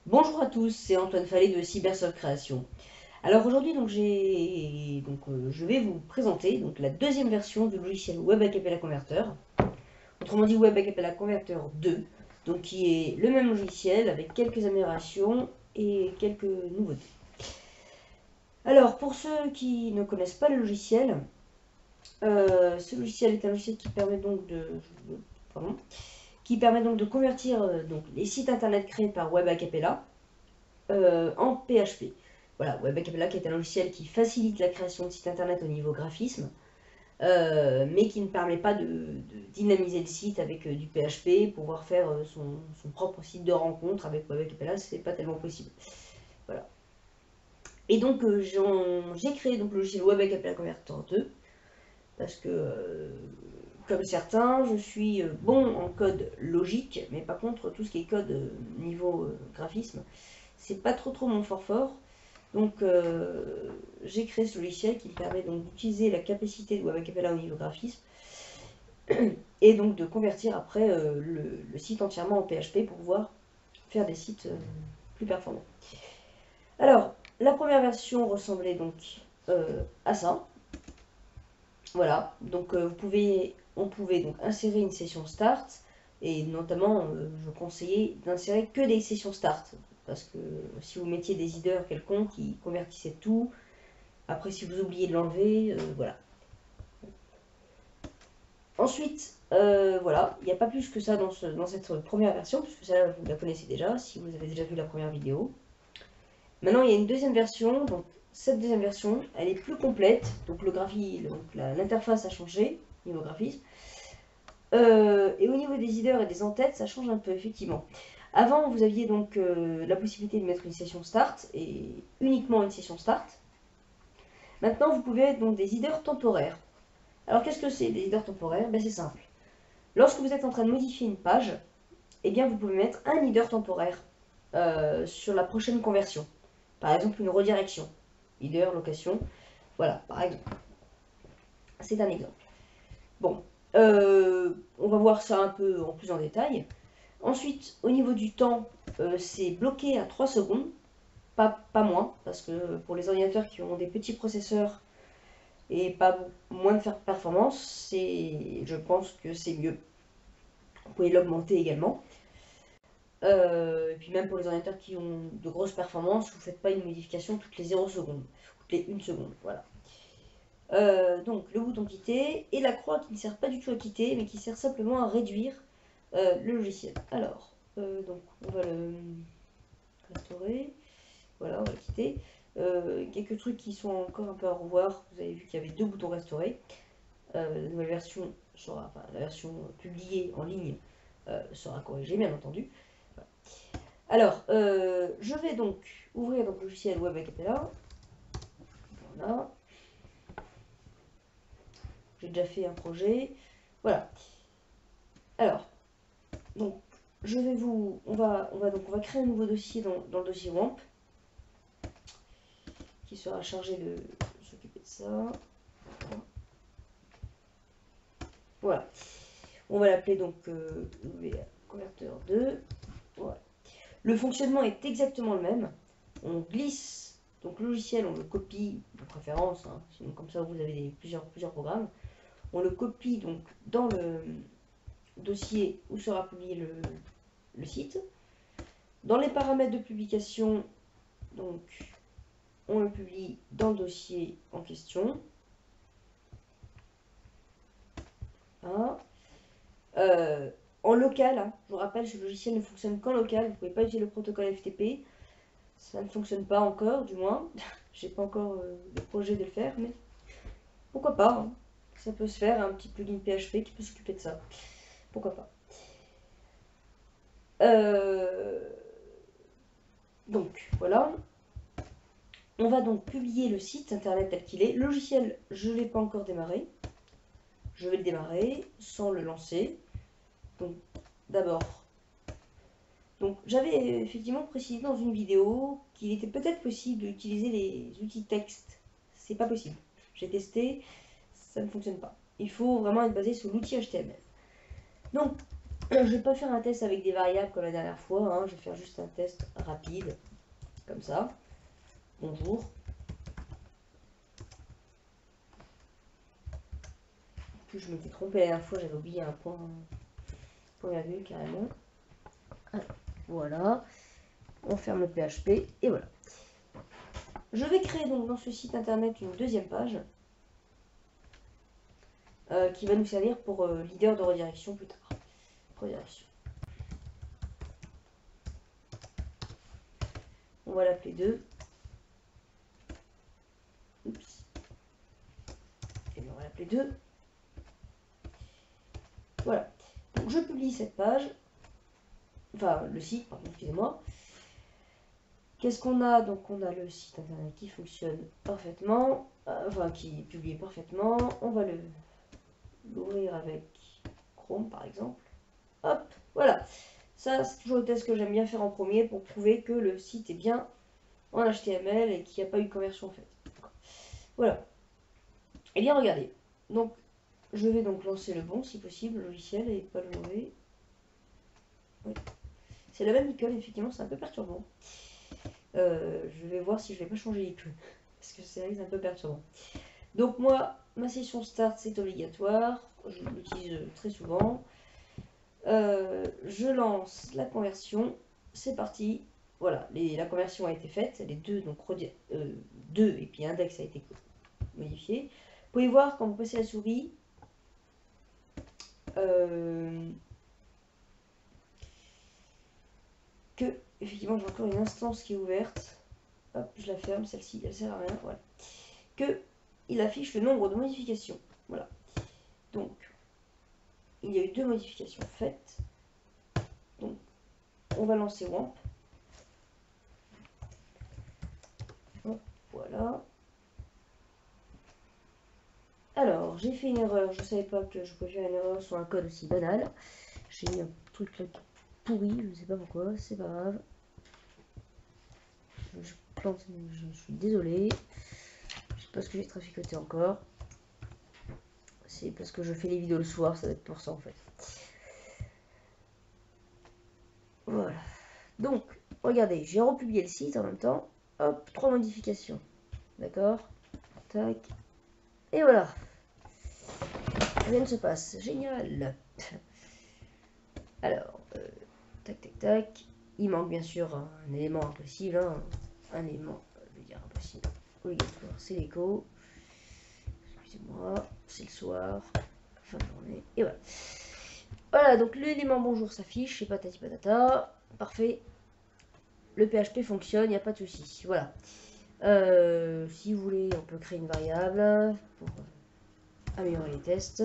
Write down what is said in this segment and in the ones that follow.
Bonjour à tous, c'est Antoine Fallet de Cybersoft Création. Alors aujourd'hui je vais vous présenter la deuxième version du logiciel Web Acapella Converter, autrement dit Web Acapella Converter 2, donc qui est le même logiciel avec quelques améliorations et quelques nouveautés. Alors pour ceux qui ne connaissent pas le logiciel, ce logiciel est un logiciel qui permet donc de convertir les sites internet créés par Web Acapella en PHP. Voilà, Web Acapella qui est un logiciel qui facilite la création de sites internet au niveau graphisme, mais qui ne permet pas de dynamiser le site avec du PHP, pouvoir faire son propre site de rencontre avec Web Acapella, c'est pas tellement possible. Voilà. Et donc j'ai créé le logiciel Web Acapella Converter 2, parce que comme certains, je suis bon en code logique, mais par contre tout ce qui est code niveau graphisme, c'est pas trop mon fort. Donc j'ai créé ce logiciel qui me permet d'utiliser la capacité de Web Acapella au niveau graphisme et donc de convertir après le site entièrement en PHP pour pouvoir faire des sites plus performants. Alors, la première version ressemblait donc à ça. Voilà, donc on pouvait donc insérer une session start, et notamment je conseillais d'insérer que des sessions start, parce que si vous mettiez des headers quelconques qui convertissaient tout, après si vous oubliez de l'enlever, voilà. Ensuite, voilà, il n'y a pas plus que ça dans cette première version, puisque ça vous la connaissez déjà, si vous avez déjà vu la première vidéo. Maintenant il y a une deuxième version, donc cette deuxième version, elle est plus complète, donc l'interface a changé, niveau graphisme. Et au niveau des headers et des en-têtes, ça change un peu, effectivement. Avant, vous aviez donc la possibilité de mettre une session start, et uniquement une session start. Maintenant, vous pouvez mettre donc des headers temporaires. Alors, qu'est-ce que c'est des headers temporaires? Ben, c'est simple. Lorsque vous êtes en train de modifier une page, eh bien, vous pouvez mettre un header temporaire sur la prochaine conversion. Par exemple, une redirection. Header, location, voilà, par exemple. C'est un exemple. Bon, on va voir ça un peu en plus en détail. Ensuite, au niveau du temps, c'est bloqué à 3 secondes, pas moins, parce que pour les ordinateurs qui ont des petits processeurs et pas moins de performance, je pense que c'est mieux. Vous pouvez l'augmenter également. Et puis même pour les ordinateurs qui ont de grosses performances, vous ne faites pas une modification toutes les 0 secondes, toutes les 1 seconde, voilà. Donc le bouton quitter et la croix qui ne sert pas du tout à quitter, mais qui sert simplement à réduire le logiciel. Alors, donc on va le restaurer. Voilà, on va quitter. Quelques trucs qui sont encore un peu à revoir. Vous avez vu qu'il y avait 2 boutons restaurer. La nouvelle version sera, enfin, la version publiée en ligne sera corrigée, bien entendu. Voilà. Alors, je vais donc ouvrir le logiciel Web Acapella. Voilà. J'ai déjà fait un projet. Voilà. Alors, donc, on va créer un nouveau dossier dans le dossier WAMP qui sera chargé de s'occuper de ça. Voilà. On va l'appeler donc converteur 2. Voilà. Le fonctionnement est exactement le même. On glisse donc le logiciel, on le copie de préférence, hein, sinon comme ça vous avez plusieurs programmes. On le copie donc dans le dossier où sera publié le site. Dans les paramètres de publication, donc on le publie dans le dossier en question. Hein. En local, hein, je vous rappelle, ce logiciel ne fonctionne qu'en local, vous ne pouvez pas utiliser le protocole FTP. Ça ne fonctionne pas encore, du moins. J'ai pas encore le projet de le faire, mais pourquoi pas, hein. Ça peut se faire, un petit plugin PHP qui peut s'occuper de ça. Pourquoi pas. Donc, voilà. On va donc publier le site internet tel qu'il est. Le logiciel, je ne l'ai pas encore démarré. je vais le démarrer sans le lancer. Donc d'abord, j'avais effectivement précisé dans une vidéo qu'il était peut-être possible d'utiliser les outils texte. C'est pas possible. J'ai testé, ça ne fonctionne pas. Il faut vraiment être basé sur l'outil HTML. Donc, je vais pas faire un test avec des variables comme la dernière fois, hein. Je vais faire juste un test rapide, comme ça. Bonjour. En plus, je m'étais trompé la dernière fois, j'avais oublié un point virgule carrément. Alors, voilà. On ferme le PHP et voilà. Je vais créer donc dans ce site internet une deuxième page qui va nous servir pour leader de redirection plus tard. Redirection. On va l'appeler 2. Oups. Et on va l'appeler 2. Voilà. Donc je publie cette page. Enfin, le site, pardon, excusez-moi. Qu'est-ce qu'on a? Donc on a le site internet qui fonctionne parfaitement, enfin qui est publié parfaitement. On va l'ouvrir avec Chrome par exemple. Hop, voilà. Ça c'est toujours le test que j'aime bien faire en premier pour prouver que le site est bien en HTML et qu'il n'y a pas eu de conversion faite. Voilà. Et bien regardez. Donc je vais donc lancer le bon si possible, le logiciel et pas le mauvais. Oui. C'est la même icône, effectivement, c'est un peu perturbant. Je vais voir si je vais pas changer l'icône. Parce que c'est vrai que c'est un peu perturbant. Donc moi, ma session start, c'est obligatoire. Je l'utilise très souvent. Je lance la conversion. C'est parti. Voilà, la conversion a été faite. Les deux, donc 2 et puis index a été modifié. Vous pouvez voir quand vous passez la souris. Que effectivement j'ai encore une instance qui est ouverte. Hop, je la ferme, celle-ci, elle sert à rien. Voilà. Que il affiche le nombre de modifications. Voilà. Donc, il y a eu 2 modifications faites. Donc, on va lancer WAMP. Hop, voilà. Alors, j'ai fait une erreur. Je ne savais pas que je pouvais faire une erreur sur un code aussi banal. J'ai mis un truc là pourri, je ne sais pas pourquoi, c'est pas grave. Je plante, je suis désolé. Je sais pas ce que j'ai traficoté encore. C'est parce que je fais les vidéos le soir, ça va être pour ça en fait. Voilà. Donc, regardez, j'ai republié le site en même temps. Hop, 3 modifications. D'accord. Tac. Et voilà. Rien ne se passe. Génial. Alors, tac, tac, tac. Il manque bien sûr un élément impossible. Hein. Un élément, je veux dire impossible. Obligatoire, c'est l'écho. Excusez-moi, c'est le soir. Fin de journée. Et voilà. Voilà, donc l'élément bonjour s'affiche. C'est patati patata. Parfait. Le PHP fonctionne, il n'y a pas de souci. Voilà. Si vous voulez, on peut créer une variable pour améliorer les tests.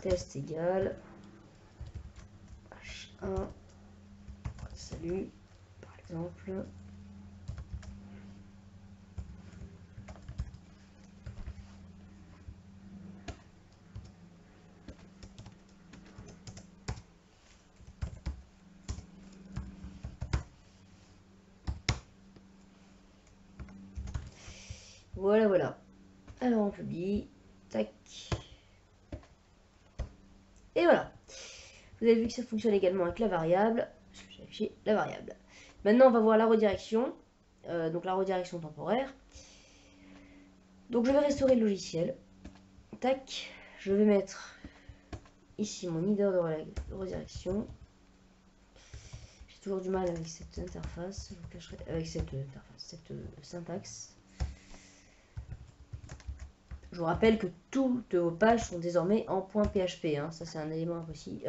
Test égale H1 salut par exemple. Voilà, voilà. Alors on publie. Tac. Et voilà. Vous avez vu que ça fonctionne également avec la variable. Parce que j'ai affiché la variable. Maintenant, on va voir la redirection. Donc la redirection temporaire. Donc je vais restaurer le logiciel. Tac. Je vais mettre ici mon leader de redirection. J'ai toujours du mal avec cette interface. Je vous cacherai avec cette interface, cette syntaxe. Je vous rappelle que toutes vos pages sont désormais en .php. Hein. Ça, c'est un élément impossible.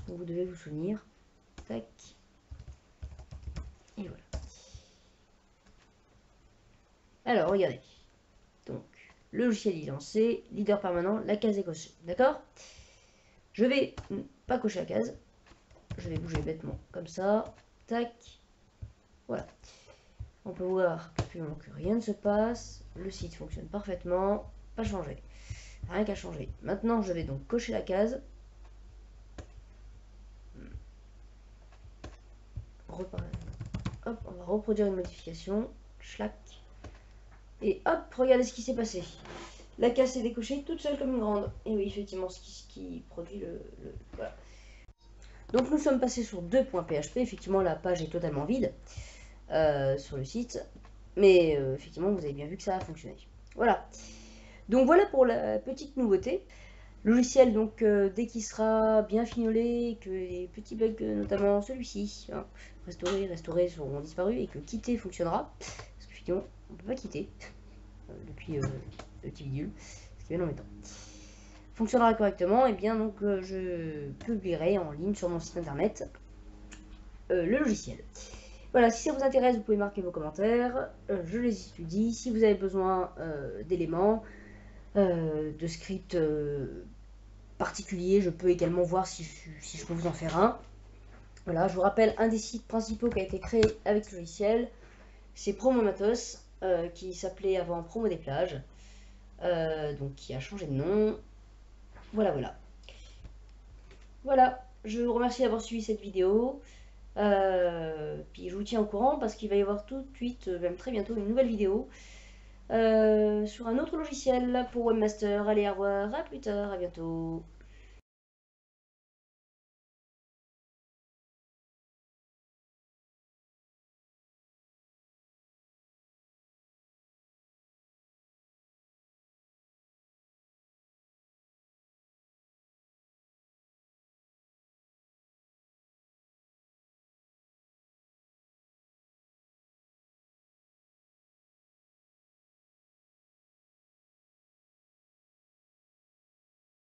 Donc vous devez vous souvenir. Tac. Et voilà. Alors, regardez. Donc, le logiciel est lancé. Leader permanent, la case est cochée. D'accord? Je vais pas cocher la case. Je vais bouger bêtement comme ça. Tac. Voilà. On peut voir absolument que rien ne se passe. Le site fonctionne parfaitement. Pas changé. Rien qu'à changer. Maintenant, je vais donc cocher la case. Hop, on va reproduire une modification. Schlack. Et hop, regardez ce qui s'est passé. La case s'est décochée toute seule comme une grande. Et oui, effectivement, ce qui produit voilà. Donc nous sommes passés sur 2.php. Effectivement, la page est totalement vide sur le site. Mais effectivement, vous avez bien vu que ça a fonctionné. Voilà. Donc voilà pour la petite nouveauté. Logiciel, donc dès qu'il sera bien fignolé, que les petits bugs, notamment celui-ci, hein, restaurés seront disparus et que quitter fonctionnera. Parce qu'effectivement, on ne peut pas quitter depuis le petit bidule, ce qui est bien embêtant. Fonctionnera correctement, et bien donc je publierai en ligne sur mon site internet le logiciel. Voilà, si ça vous intéresse, vous pouvez marquer vos commentaires, je les étudie. Si vous avez besoin d'éléments, de scripts particuliers, je peux également voir si je peux vous en faire un. Voilà, je vous rappelle, un des sites principaux qui a été créé avec ce logiciel, c'est Promomatos, qui s'appelait avant Promo des plages, donc qui a changé de nom. Voilà, voilà. Voilà, je vous remercie d'avoir suivi cette vidéo. Puis je vous tiens au courant parce qu'il va y avoir tout de suite, même très bientôt, une nouvelle vidéo sur un autre logiciel pour Webmaster. Allez, au revoir, à plus tard, à bientôt.